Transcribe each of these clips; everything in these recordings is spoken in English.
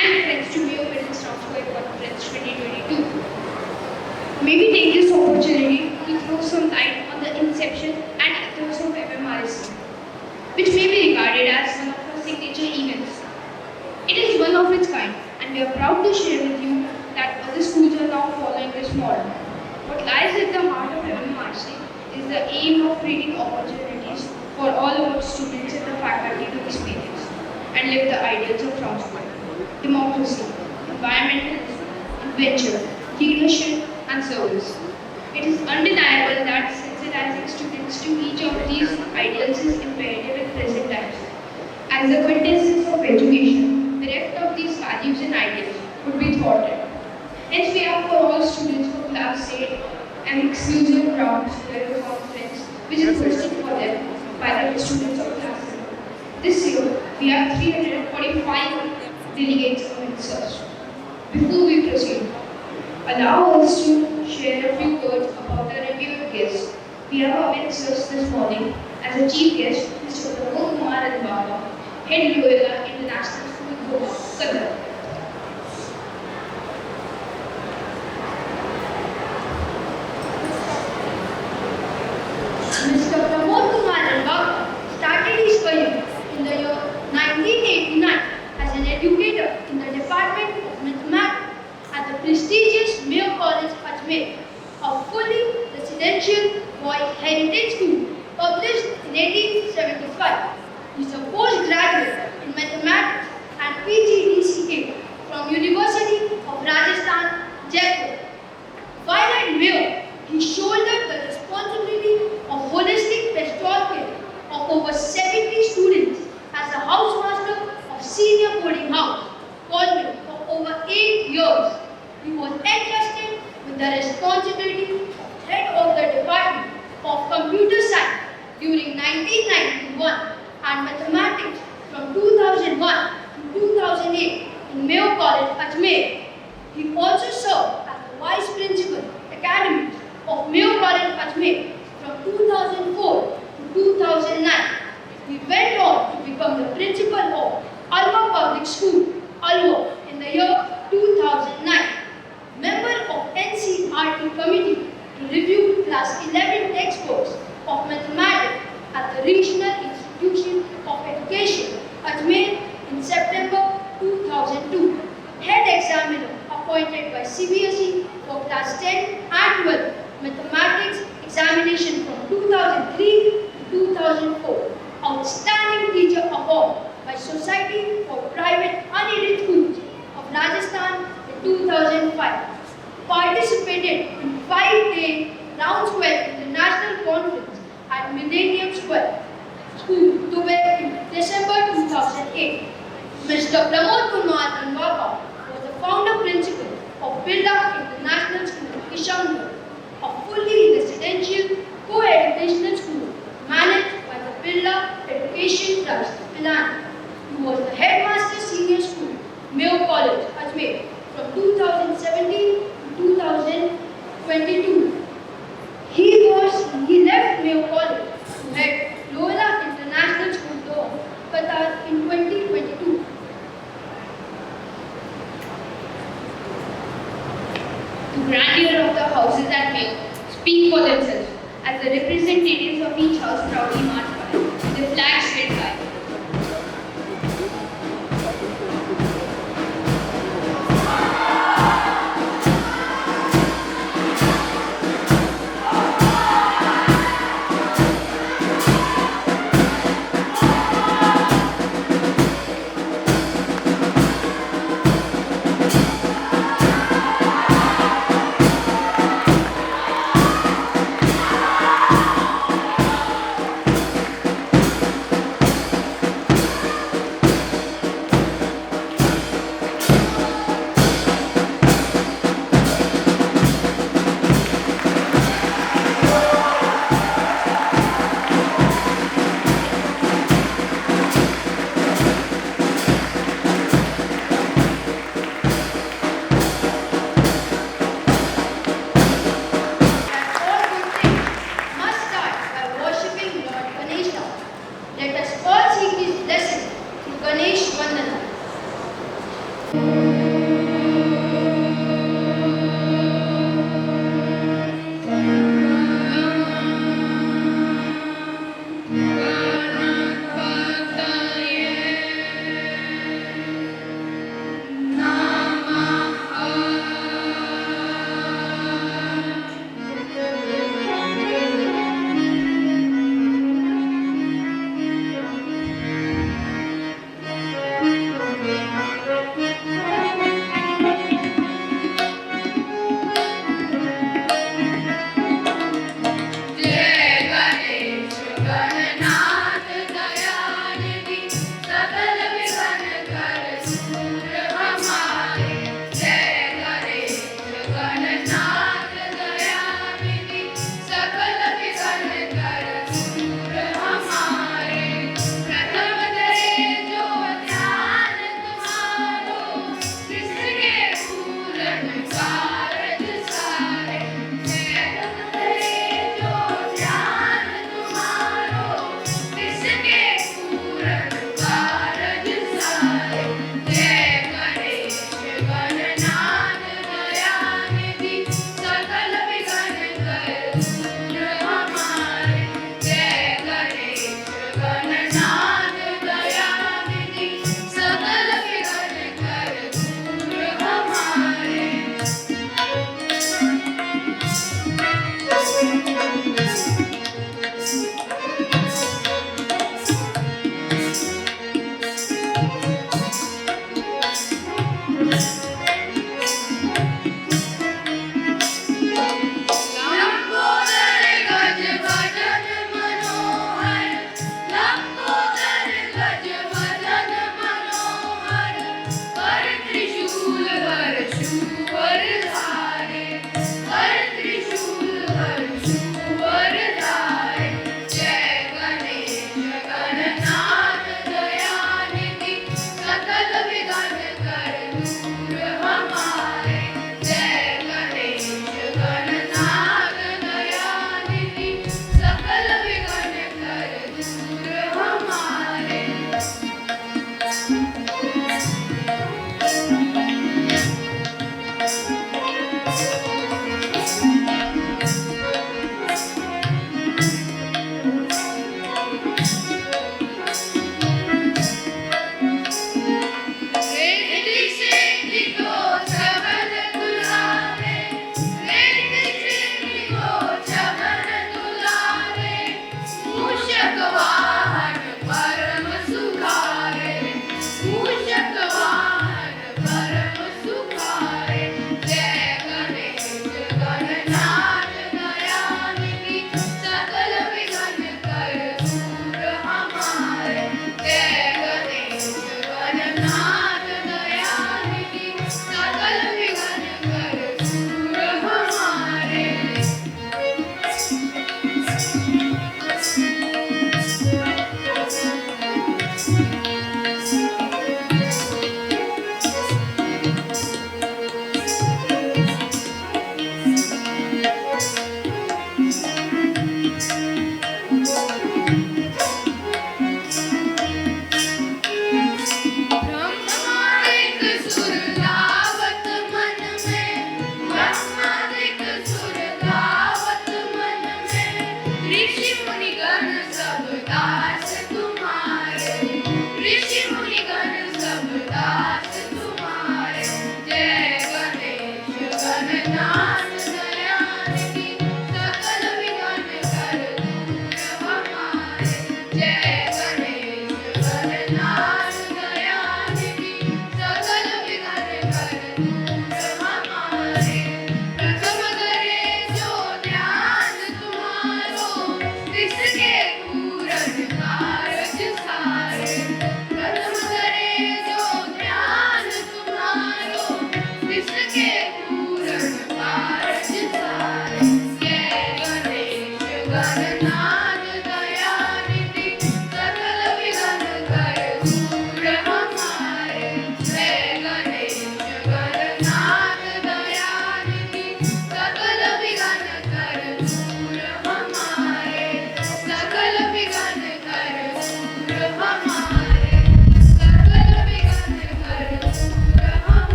and friends to Mayo Middle Staff Square Conference 2022. May we take this opportunity to throw some light on the inception and ethos of MMRSC, which may be regarded as one of our signature events. It is one of its kind, and we are proud to share with you that other schools are now following this model. What lies at the heart of MMRC is the aim of creating opportunities for all our students and the faculty to experience and live the ideals of transport, democracy, environmentalism, adventure, leadership, and service. It is undeniable that sensitizing students to each of these ideals is imperative in present times. As the quintessence of education, the rest of these values and ideals would be thwarted. Hence, we have for all students from Class 8 an exclusive ground square conference which is hosted for them by the students of Class 7. This year, we have 345 delegates amongst us. Before we proceed, allow us to share a few words about our revered guests. We have amongst us this morning as a chief guest, Mr. Pramod Kumar Baba, Head Loyola International School, Goa, Qatar. Mr. Pramod Kumar Baba started his career in the year 1989 as an educator in the Department of Mathematics at the prestigious Mayo College, Ajmer, a fully residential boys' heritage school published in 1875. He is a postgraduate in mathematics and PGDCA from University of Rajasthan, Jaipur. While at Mayo, he shouldered the responsibility of holistic pastoral care of over 70 students as a housemaster of senior boarding house, Colville, for over 8 years. He was entrusted with the responsibility of head of the Department of Computer Science during 1991 and Mathematics from 2001 to 2008 in Mayo College, Ajmer. He also served as the Vice Principal, Academics of Mayo College, Ajmer from 2004 to 2009. He went on to become the Principal of Alva Public School, Alva, in the year 2009. Member of NCRT Committee to review Class 11 textbooks of Mathematics at the Regional Institution of Education, Ajmer, in September 2002. Head Examiner appointed by CBSE for Class 10 and 12 Mathematics examination from 2003 to 2004. Outstanding Teacher Award by Society for Private Unaided Schools of Rajasthan in 2005. Participated in 5-day Round 12 International Conference at Millennium Square School, Dubai in December 2008. Mr. Pramod Kumar Baba was the founder principal of Birla International School, Kishangarh, a fully residential co-educational school managed by the Birla Education Trust, Milan. He was the headmaster senior school, Mayo College, Ajmer, from 2017 to 2022. He left Mayo College to head Loyola International School, Doha, Qatar in 2022. The grandeur of the houses at Mayo speak for themselves as the representatives of each house proudly march by, their flags held high. Ready,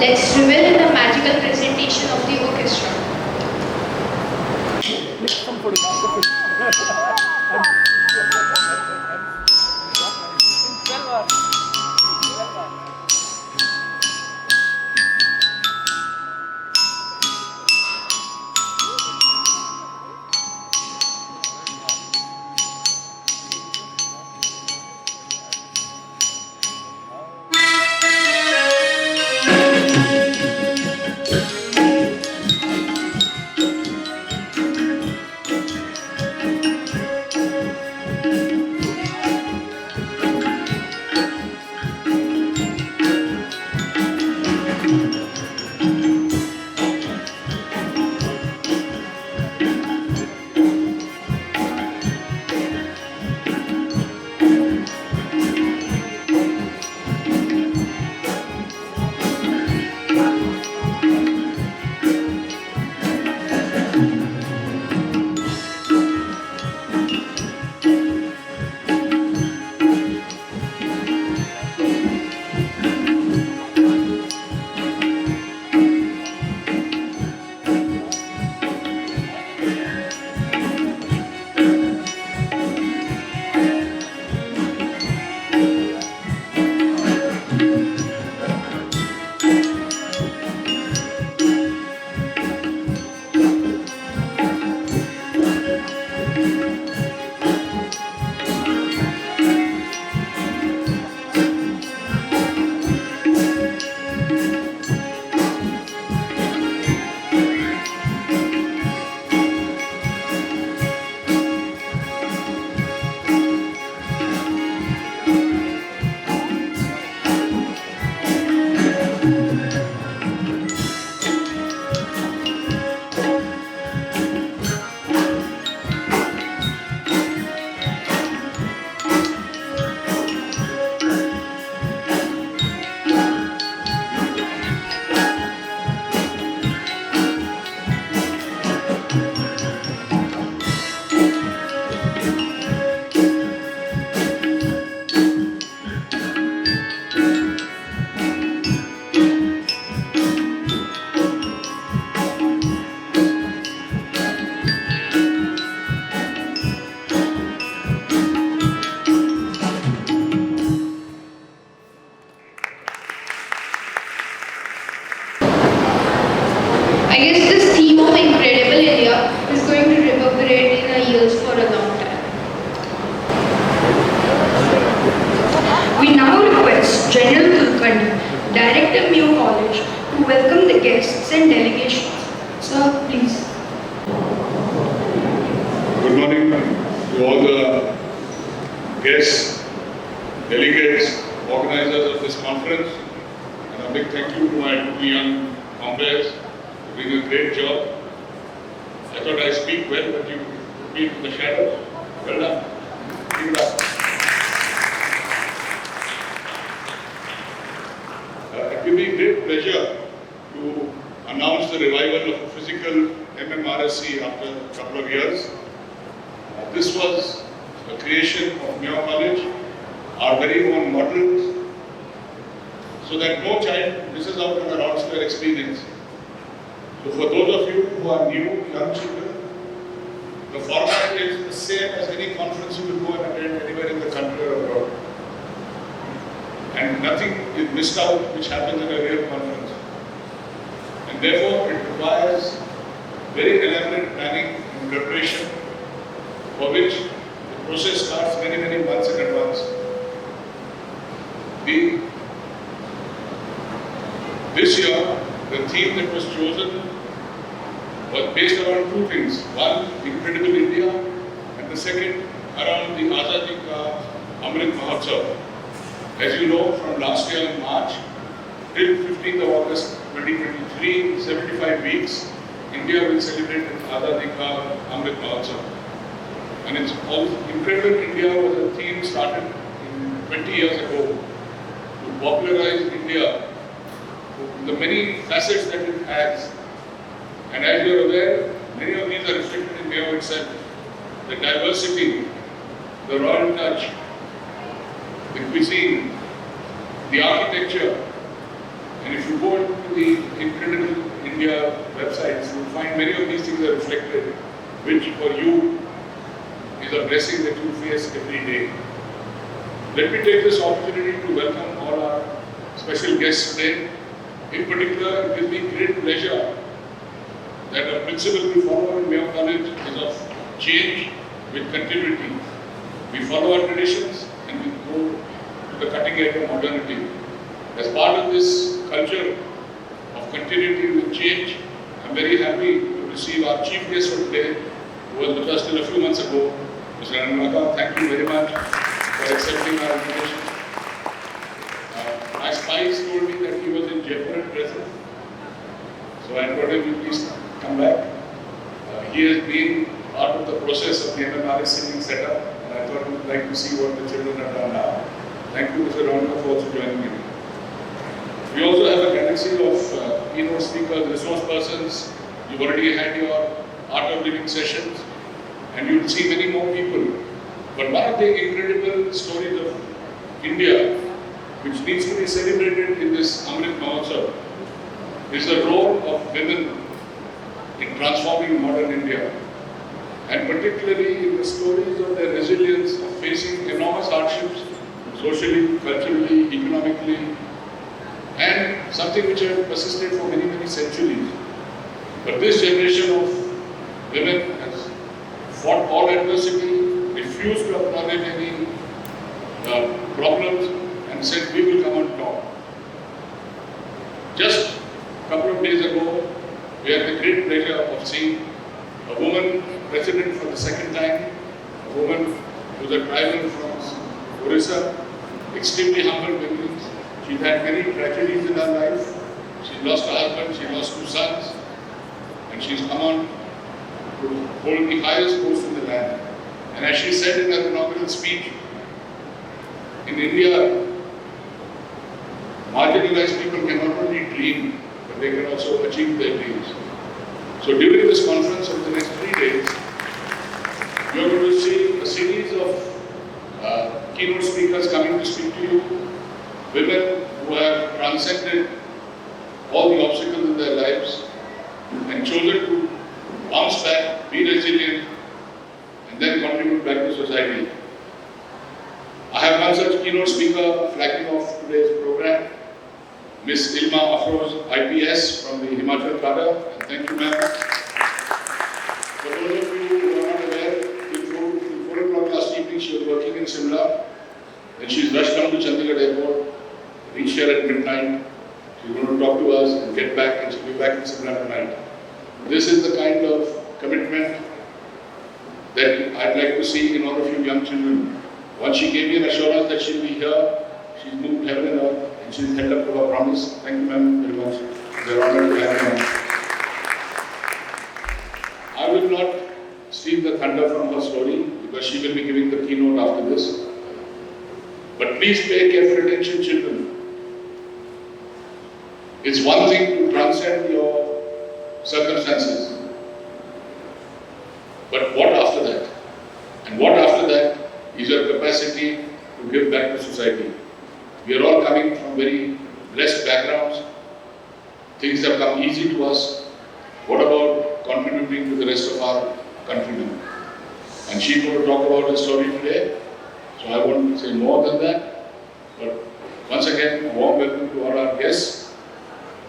Let's revel in the magical presentation of the orchestra. I guess this theme of Incredible India is going to reverberate in our ears for a long time. We now request General Kulkarni, Director Mayo College, to welcome the guests and delegations. Sir, please. Good morning to all the guests, delegates, organizers of this conference, and a big thank you to my two young comrades for doing a great job. I thought I speak well, but you put me in the shadow. Well done. Keep it up. It will be a great pleasure to announce the revival of a physical MMRSC after a couple of years. This was a creation of Mayo College, our very own model, so that no child misses out on a round square experience. So for those of you who are new, young children, the format is the same as any conference you will go and attend anywhere in the country or abroad. And nothing is missed out which happens in a real conference. And therefore it requires very elaborate planning and preparation, for which the process starts many, many months in advance. This year, the theme that was chosen was based around two things. One, Incredible India, and the second, around the Azadi Ka Amrit Mahotsav. As you know, from last year in March till 15th of August 2023, 75 weeks, India will celebrate Azadi Ka Amrit Mahotsav. And it's all Incredible India was a theme started 20 years ago to popularize India, the many facets that it has. And as you are aware, many of these are reflected in Mayo itself. The diversity, the royal touch, the cuisine, the architecture, And if you go to the Incredible India websites, you'll find many of these things are reflected, which for you is a blessing that you face every day. Let me take this opportunity to welcome all our special guests today. In particular, it gives me great pleasure that a principle we follow in Mayo College is of change with continuity. We follow our traditions and we go to the cutting edge of modernity. As part of this culture of continuity with change, I'm very happy to receive our chief guest for today, who was with us till a few months ago, Mr. Anuragha. Thank you very much for accepting our invitation. My spies told me that he was in Jaipur at present, so I told him, please come back. He has been part of the process of the MMRSC being set up, and I thought we would like to see what the children have done now. Thank you, Mr. Anuragha, for also joining me. We also have a galaxy of keynote speakers, resource persons. You've already had your Art of Living sessions, and you'll see many more people. But one of the incredible stories of India, which needs to be celebrated in this Amrit Mahotsav, is the role of women in transforming modern India, and particularly in the stories of their resilience of facing enormous hardships, socially, culturally, economically, and something which has persisted for many, many centuries. But this generation of women has fought all adversity, refused to acknowledge any problems, and said, we will come on top. Just a couple of days ago, we had the great pleasure of seeing a woman president for the second time, a woman who is a tribal from Orissa, extremely humble women. She's had many tragedies in her life. She lost her husband, she lost 2 sons, and she's come on to hold the highest post in the land. And as she said in her inaugural speech, in India, marginalized people can not only dream, but they can also achieve their dreams. So during this conference over the next 3 days, you are going to see a series of keynote speakers coming to speak to you, women who have transcended all the obstacles in their lives and chosen to bounce back, be resilient, and then contribute back to society. I have one such keynote speaker flagging off today's program, Ms. Ilma Afroz, IPS from the Himachal Cadre. Thank you, ma'am. For those of you who are not aware, till 4 o'clock last evening she was working in Simla. Then she's rushed down to Chandigarh Airport, reached here at midnight. She's going to talk to us and get back, and she'll be back in Simla tonight. This is the kind of commitment that I'd like to see in all of you young children. Once she gave me an assurance that she'll be here, she's moved heaven and earth, and she's held up to her promise. Thank you, ma'am, very much. We're honored to have you, ma'am. I will not steal the thunder from her story because she will be giving the keynote after this. But please pay careful attention, children. It's one thing to transcend your circumstances. But what after that? And what after that is your capacity to give back to society. We are all coming from very blessed backgrounds. Things have come easy to us. What about contributing to the rest of our countrymen? And she's going to talk about her story today. So I won't say more than that. But once again, a warm welcome to all our guests.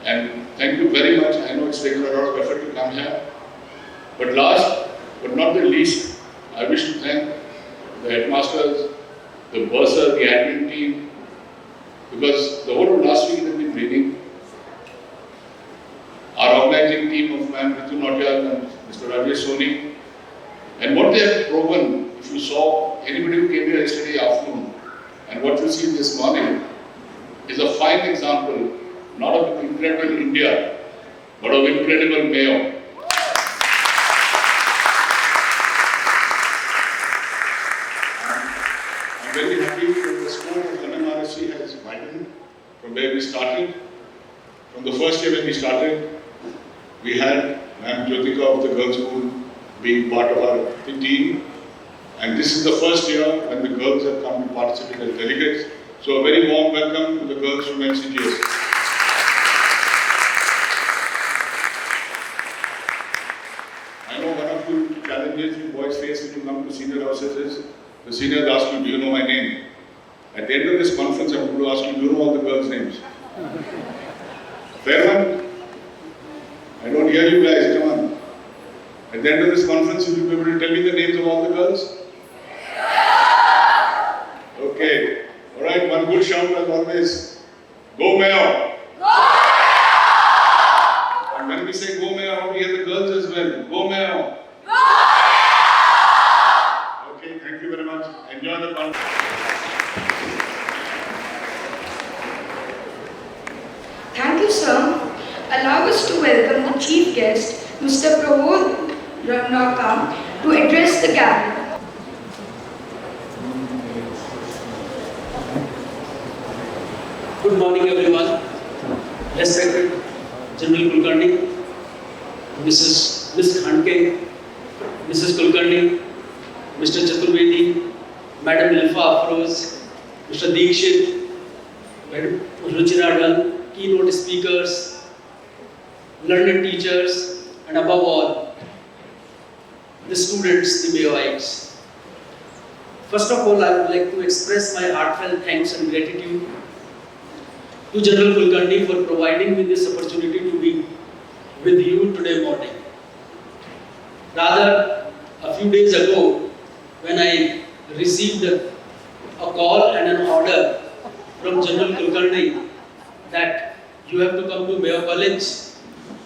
And thank you very much. I know it's taken a lot of effort to come here. But last but not the least, I wish to thank the headmasters, the bursar, the admin team, because the whole of last week they've been training. Our organizing team of Ma'am Ritu Nautiyal and Mr. Rajesh Soni. And what they have proven, if you saw anybody who came here yesterday afternoon, and what you see this morning, is a fine example, not of incredible India, but of incredible Mayo. I'm very happy that the scope of MMRSC has widened from where we started. From the first year when we started, we had Ma'am Jyotika of the Girls' School being part of our team. And this is the first year when the girls have come to participate as delegates. So a very warm welcome to the girls from NCGS. immediately boys face when you come to senior houses is the seniors ask you, do you know my name? At the end of this conference, I'm going to ask you, do you know all the girls' names? Fair one? I don't hear you guys, come on. At the end of this conference, will you be able to tell me the names of all the girls? Okay. Alright, one good shout as always. Go Mayo! And when we say go Mayo, we hear the girls as well. Go Mayo! Okay, thank you very much. Enjoy the conference. Thank you, sir. Allow us to welcome the chief guest, Mr. Pramod Ranaka, to address the gathering. Good morning, everyone. Respected General Kulkarni, Miss Khandke, Mrs. Kulkarni, Mr. Chaturvedi, Madam Lilfa Afroz, Mr. Dikshit, Madam Ruchira Dal, keynote speakers, learned teachers, and above all, the students, the Mayoites. First of all, I would like to express my heartfelt thanks and gratitude to General Kulkarni for providing me this opportunity to be with you today morning. Rather, a few days ago, when I received a call and an order from General Kulkarni that you have to come to Mayo College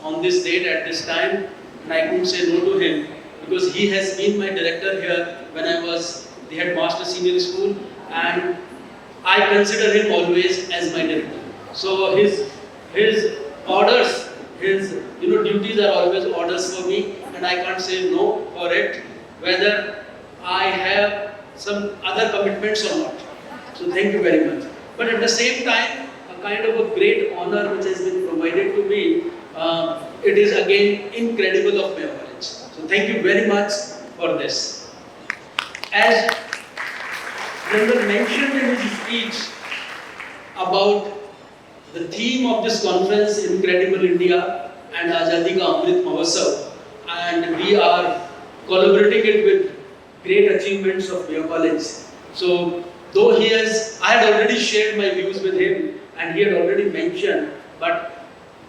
on this date at this time, and I couldn't say no to him because he has been my director here when I was the headmaster senior school, and I consider him always as my director. So his orders, his duties are always orders for me, and I can't say no for it, whether I have some other commitments or not. So thank you very much. But at the same time, a kind of a great honor which has been provided to me, it is again incredible of Mayo College. So thank you very much for this. As General mentioned in his speech about the theme of this conference, Incredible India and Azadi Ka Amrit Mahotsav, and we are collaborating it with great achievements of Mayo College. So, though I had already shared my views with him and he had already mentioned, but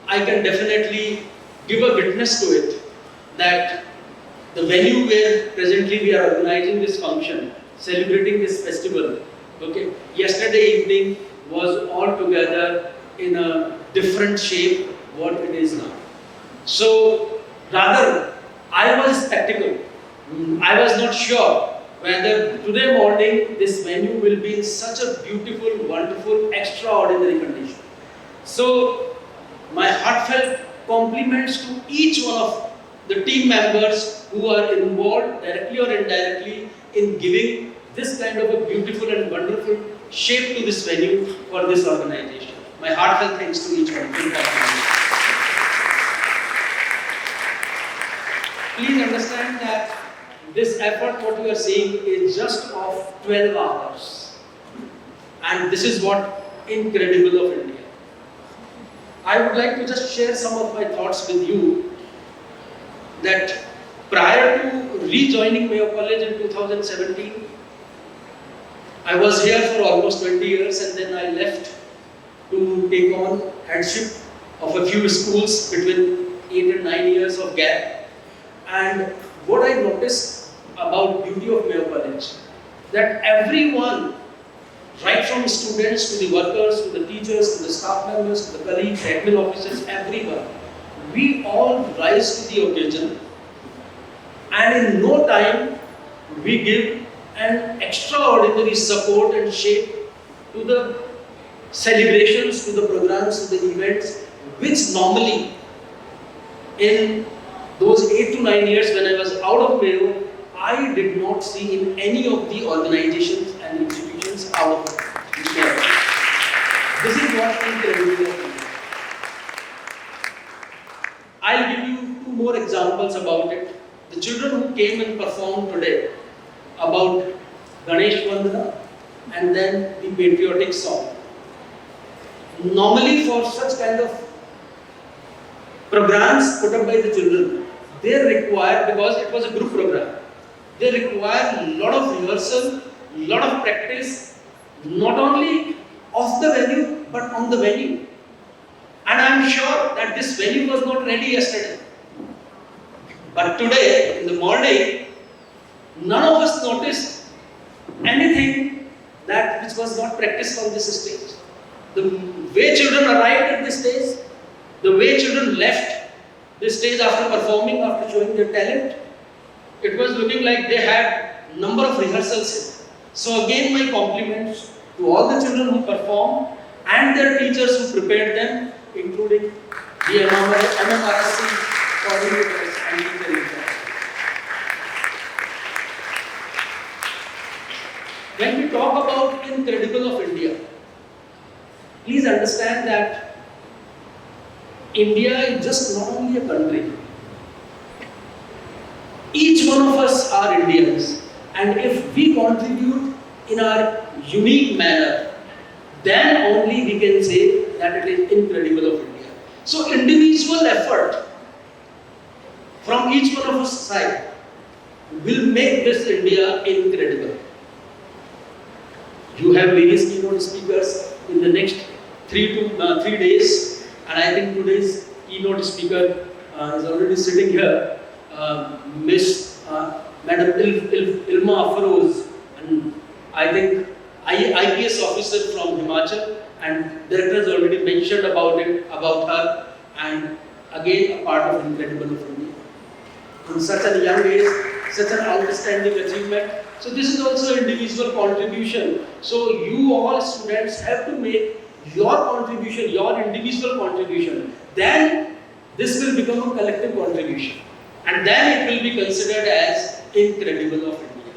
I can definitely give a witness to it that the venue where presently we are organizing this function, celebrating this festival, okay, yesterday evening was altogether in a different shape what it is now. So rather, I was skeptical. I was not sure whether today morning this venue will be in such a beautiful, wonderful, extraordinary condition. So my heartfelt compliments to each one of the team members who are involved directly or indirectly in giving this kind of a beautiful and wonderful shape to this venue for this organization. My heartfelt thanks to each one of you. Please understand that this effort, what we are seeing, is just of 12 hours. And this is what incredible of India. I would like to just share some of my thoughts with you that prior to rejoining Mayo College in 2017, I was here for almost 20 years and then I left to take on headship of a few schools between 8 and 9 years of gap. And what I noticed about beauty of Mayo College, that everyone, right from students to the workers, to the teachers, to the staff members, to the colleagues, admin officers, everyone, we all rise to the occasion, and in no time we give an extraordinary support and shape to the celebrations, to the programs, to the events, which normally in those 8 to 9 years when I was out of Mayo, I did not see in any of the organizations and institutions out of Mayo. This is what incredible. I'll give you 2 more examples about it. The children who came and performed today about Ganesh Vandana and then the patriotic song. Normally for such kind of programs put up by the children, they require, because it was a group program, they require a lot of rehearsal, lot of practice, not only off the venue, but on the venue. And I am sure that this venue was not ready yesterday. But today, in the morning, none of us noticed anything that which was not practiced on this stage. The way children arrived at this stage, the way children left this stage after performing, after showing their talent, it was looking like they had number of rehearsals. So again, my compliments to all the children who performed and their teachers who prepared them, including the MMRSC coordinators and teacher in charge. When we talk about Incredible of India, please understand that India is just not only a country. Each one of us are Indians, and if we contribute in our unique manner, then only we can say that it is incredible of India. So individual effort from each one of us side will make this India incredible. You have various keynote speakers in the next 3 days, and I think today's keynote speaker is already sitting here, Miss Madam Ilma Afroz, and I think IPS officer from Himachal, and director has already mentioned about her, and again a part of Incredible of India. In such a young age, such an outstanding achievement. So this is also individual contribution. So you all students have to make your contribution, your individual contribution. Then this will become a collective contribution. And then it will be considered as Incredible of India.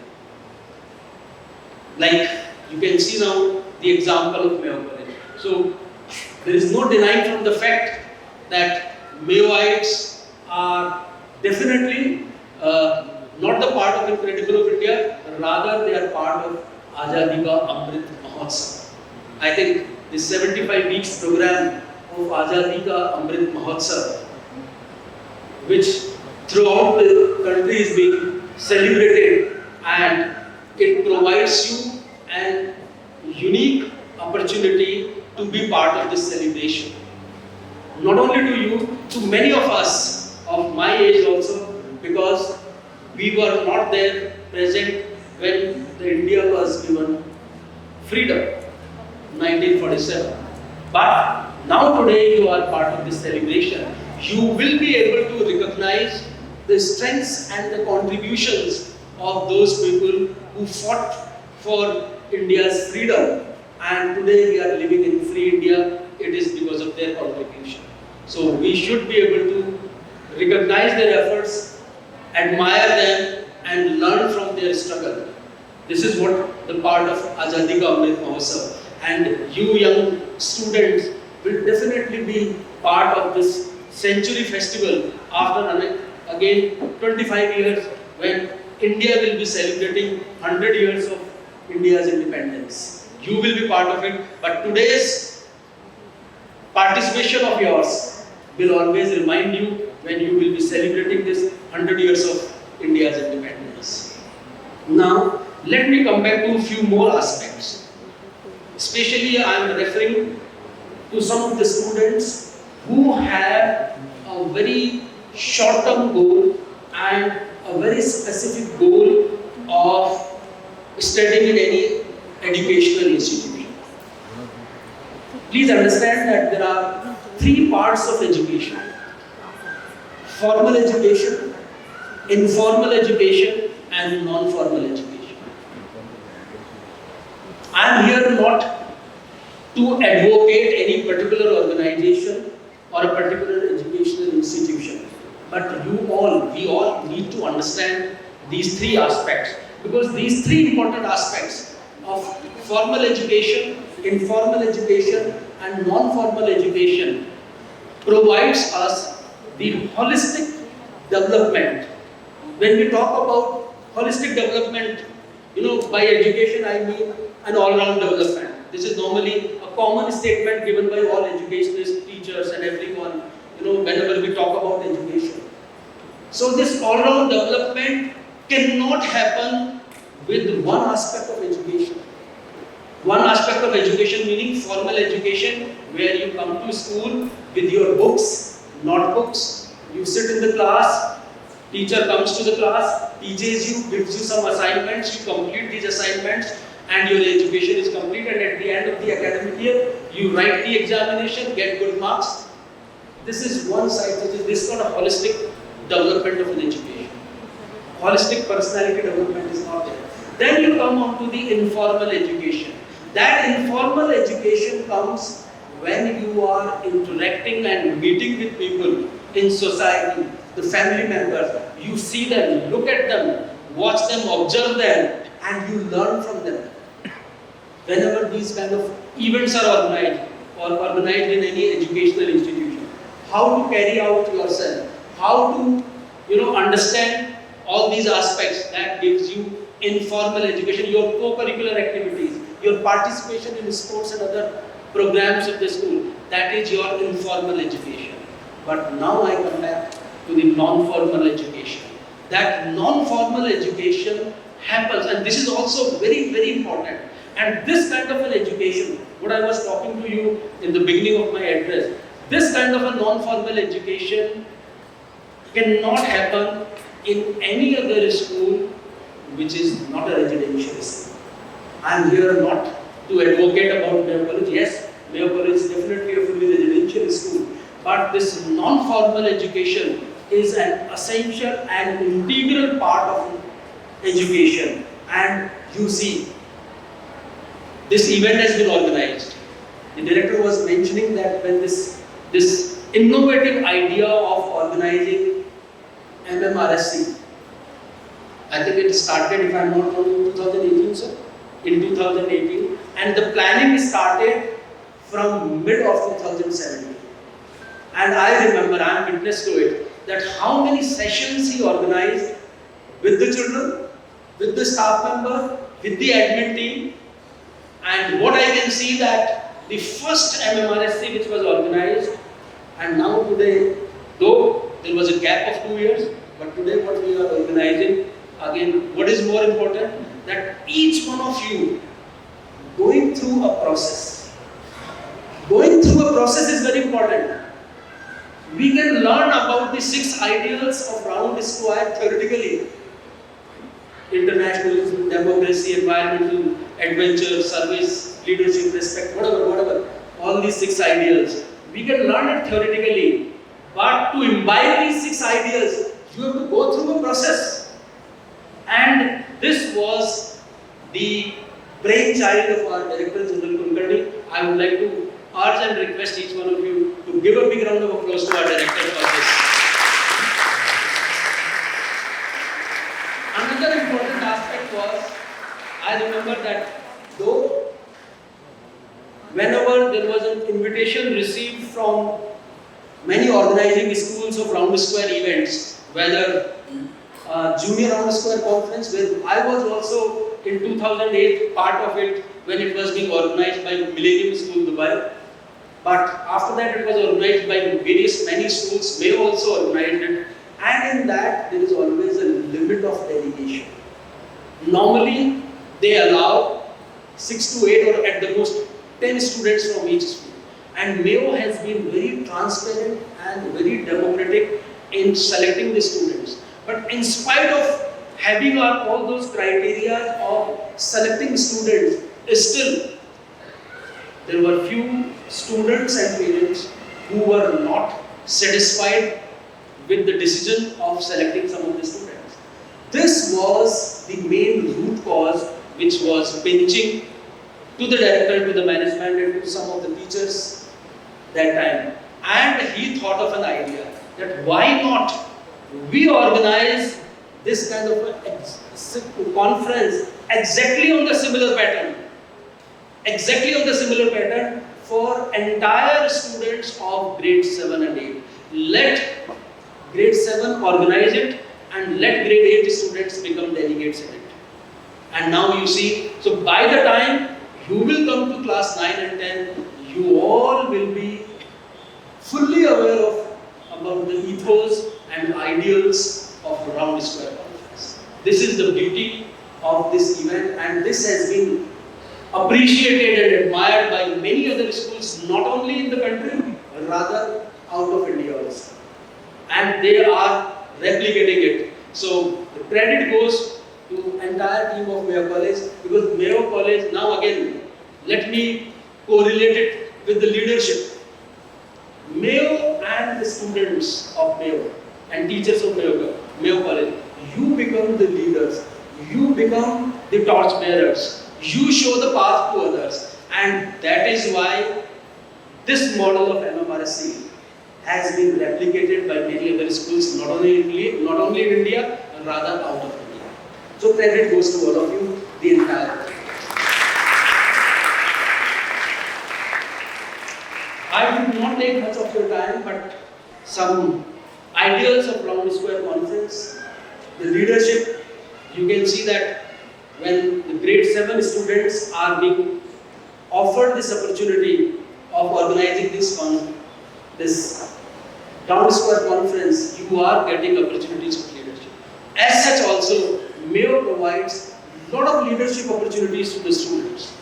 Like you can see now the example of Mayo College. So there is no denying from the fact that Mayoites are definitely not the part of Incredible of India, rather they are part of Azadi Ka Amrit Mahotsav. I think this 75 weeks program of Azadi Ka Amrit Mahotsav, which throughout the country is being celebrated, and it provides you an unique opportunity to be part of this celebration. Not only to you, to many of us of my age also, because we were not there present when the India was given freedom, 1947. But now today you are part of this celebration. You will be able to recognize the strengths and the contributions of those people who fought for India's freedom, and today we are living in free India. It is because of their contribution. So we should be able to recognize their efforts, admire them, and learn from their struggle. This is what the part of Azadi Ka Amrit Mahotsav. And you young students will definitely be part of this century festival after again 25 years, when India will be celebrating 100 years of India's independence. You will be part of it, but today's participation of yours will always remind you when you will be celebrating this 100 years of India's independence. Now, let me come back to a few more aspects. Especially, I am referring to some of the students who have a very short-term goal and a very specific goal of studying in any educational institution. Please understand that there are 3 parts of education: formal education, informal education, and non-formal education. I am here not to advocate any particular organization or a particular educational institution, but we all need to understand these 3 aspects, because these 3 important aspects of formal education, informal education, and non-formal education provides us the holistic development. When we talk about holistic development, by education I mean an all-round development. This is normally a common statement given by all educationists, teachers, and everyone, whenever we talk about education. So this all-round development cannot happen with one aspect of education. One aspect of education meaning formal education, where you come to school with your books, notebooks, you sit in the class, teacher comes to the class, teaches you, gives you some assignments, you complete these assignments and your education is complete, and at the end of the academic year, you write the examination, get good marks. This is one side, which is this kind of holistic development of an education. Holistic personality development is not there. Then you come on to the informal education. That informal education comes when you are interacting and meeting with people in society, the family members. You see them, look at them, watch them, observe them, and you learn from them. Whenever these kind of events are organized in any educational institution, how to carry out yourself, how to understand all these aspects, that gives you informal education, your co-curricular activities, your participation in sports and other programs of the school, that is your informal education. But now I come back to the non-formal education. That non-formal education happens, and this is also very, very important. And this kind of an education, what I was talking to you in the beginning of my address, this kind of a non-formal education cannot happen in any other school which is not a residential school. I am here not to advocate about Mayo College. Yes, Mayo College is definitely a fully residential school, but this non-formal education is an essential and integral part of education. And you see, this event has been organized. The director was mentioning that when this innovative idea of organizing MMRSC, I think it started, if I am not wrong, in 2018, sir? In 2018. And the planning started from mid of 2017. And I remember, I am witness to it, that how many sessions he organized with the children, with the staff member, with the admin team. And what I can see that the first MMRSC which was organized, and now today, though there was a gap of 2 years, but today what we are organizing, again, what is more important, that each one of you going through a process. Going through a process is very important. We can learn about the 6 ideals of round square theoretically. Internationalism, democracy, environmental, adventure, service, leadership, respect, whatever, all these 6 ideals. We can learn it theoretically, but to imbibe these 6 ideals, you have to go through a process. And this was the brainchild of our Director General Kulkarni. I would like to urge and request each one of you to give a big round of applause to our Director for this. Another important aspect was, I remember that though whenever there was an invitation received from many organizing schools of round square events, whether junior round square conference, where I was also in 2008 part of it when it was being organized by Millennium School Dubai. But after that it was organized by many schools, Mayo also organized it. And in that there is always a limit of delegation. Normally they allow 6 to 8 or at the most 10 students from each school. And Mayo has been very transparent and very democratic in selecting the students. But in spite of having all those criteria of selecting students, still there were few students and parents who were not satisfied with the decision of selecting some of the students. This was the main root cause which was pinching to the director, to the management and to some of the teachers that time. And he thought of an idea that why not we organize this kind of a conference exactly on the similar pattern. Exactly on the similar pattern for entire students of grade 7 and 8. Let grade 7 organize it and let grade 8 students become delegates in it. And now you see, so by the time you will come to class 9 and 10, you all will be fully aware of about the ethos and ideals of round square conference. This is the beauty of this event, and this has been appreciated and admired by many other schools, not only in the country, but rather out of India also. And they are replicating it. So the credit goes to entire team of Mayo College, because Mayo College, now again, let me correlate it with the leadership. Mayo and the students of Mayo and teachers of Mayo College, you become the leaders, you become the torch bearers, you show the path to others, and that is why this model of MMRSC has been replicated by many other schools, not only in India, but rather out of India. So credit goes to all of you, the entire team. I will not take much of your time, but some ideals of Round Square Conference. The leadership, you can see that when the grade 7 students are being offered this opportunity of organizing this Round Square Conference, you are getting opportunities of leadership. As such also, Mayo provides a lot of leadership opportunities to the students.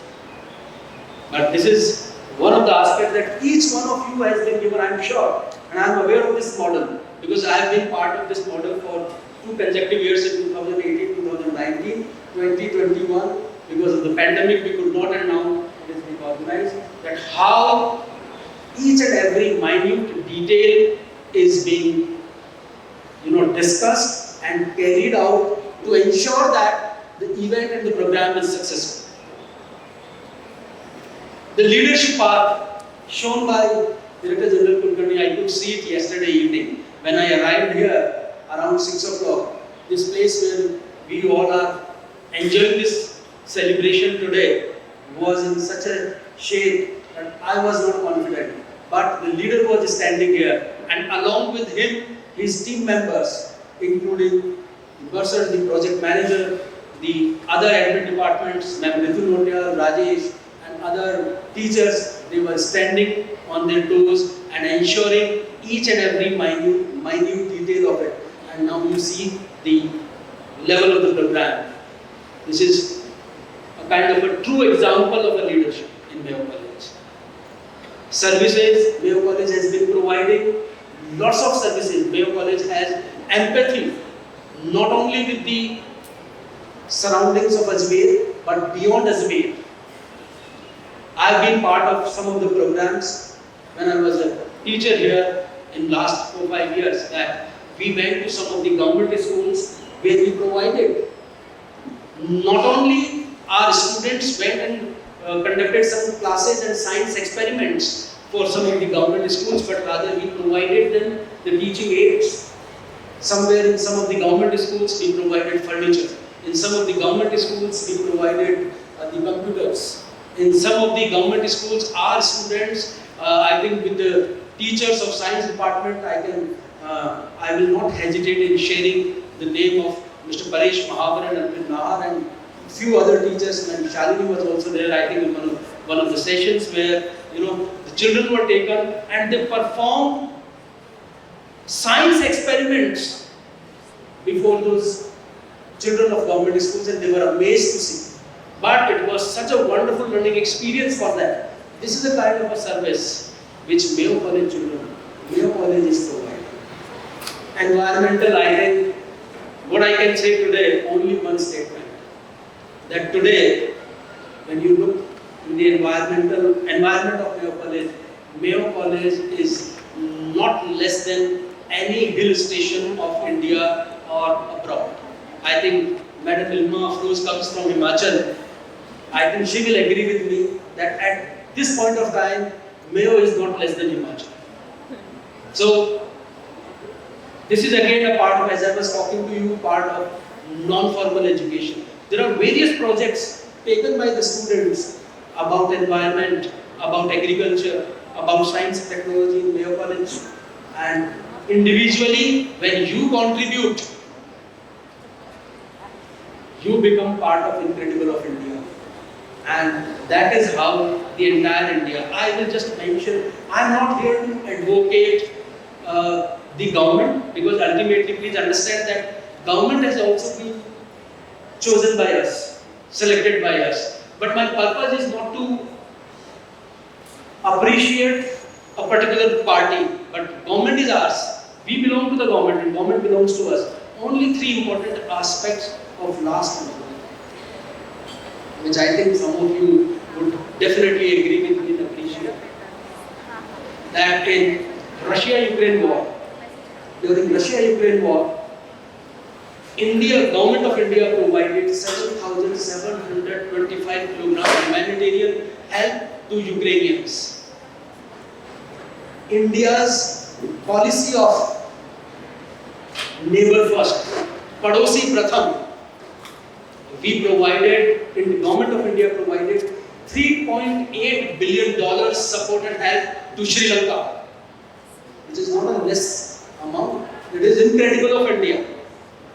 But this is one of the aspects that each one of you has been given, I am sure, and I am aware of this model because I have been part of this model for 2 consecutive years in 2018, 2019, 2021. Because of the pandemic, we could not, and now it is being organized. That how each and every minute detail is being, discussed and carried out to ensure that the event and the program is successful. The leadership path shown by Director General Kulkarni, I could see it yesterday evening when I arrived here around 6 o'clock. This place where we all are enjoying this celebration today was in such a shade that I was not confident. But the leader was standing here, and along with him, his team members, including the person, the project manager, the other admin departments, Ma'am Ritu Notia, Rajesh, and other teachers, they were standing on their toes and ensuring each and every minute detail of it. And now you see the level of the program. This is a kind of a true example of a leadership in Mayo College. Services, Mayo College has been providing lots of services. Mayo College has empathy, not only with the surroundings of Ajmer, but beyond Ajmer. I have been part of some of the programs when I was a teacher here in last 4-5 years, that we went to some of the government schools where we provided, not only our students went and conducted some classes and science experiments for some of the government schools, but rather we provided them the teaching aids. Somewhere in some of the government schools we provided furniture. In some of the government schools we provided the computers. In some of the government schools, our students, I think with the teachers of science department, I will not hesitate in sharing the name of Mr. Paresh Mahavar and Arvind Nahar and few other teachers, and Shalini was also there, I think, in one of the sessions where the children were taken and they performed science experiments before those children of government schools, and they were amazed to see. But it was such a wonderful learning experience for them. This is the kind of a service which Mayo College is providing. Environmental, I think, what I can say today, only one statement. That today, when you look in the environment of Mayo College is not less than any hill station of India or abroad. I think Madam Ilma Afroz comes from Himachal. I think she will agree with me that at this point of time, Mayo is not less than Himachal. So, this is again a part of, as I was talking to you, part of non-formal education. There are various projects taken by the students about environment, about agriculture, about science and technology in Mayo College. And individually, when you contribute, you become part of Incredible of India. And that is how the entire India. I will just mention, I am not here to advocate the government, because ultimately please understand that government has also been chosen by us, selected by us. But my purpose is not to appreciate a particular party, but government is ours. We belong to the government and government belongs to us. Only three important aspects of last month, which I think some of you would definitely agree with me and appreciate. That in Russia-Ukraine war, during Russia-Ukraine war, Government of India provided 7,725 kilograms humanitarian help to Ukrainians. India's policy of neighbor first, Padosi Pratham, the Government of India provided $3.8 billion support and help to Sri Lanka, which is not a less amount. It is incredible of India.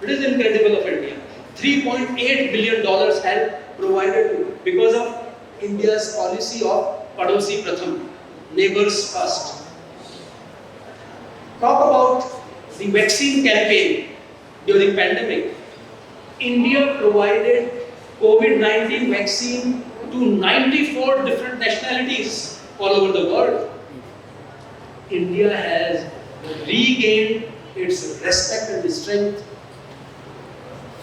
It is incredible of India. $3.8 billion help provided because of India's policy of Padosi Pratham, neighbors first. Talk about the vaccine campaign during pandemic. India provided COVID-19 vaccine to 94 different nationalities all over the world. India has regained its respect and strength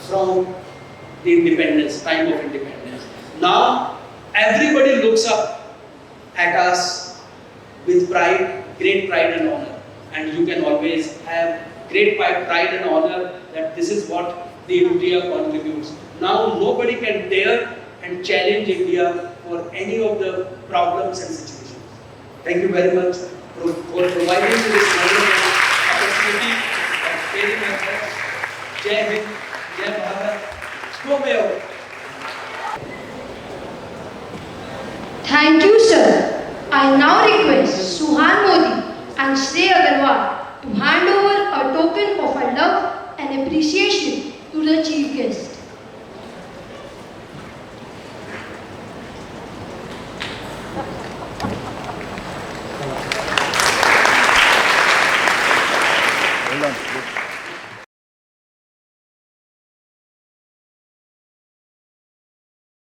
from the independence, time of independence. Now, everybody looks up at us with pride, great pride and honor. And you can always have great pride and honor that this is what the India contributes. Now, nobody can dare and challenge India for any of the problems and situations. Thank you very much for providing me this wonderful opportunity of sharing my thoughts. Jai Hind, Jai Bharat, Go Mayo. Thank you, sir. I now request Suhan Modi and Shrey Agarwal to hand over a token of our love and appreciation to the Chief Guest.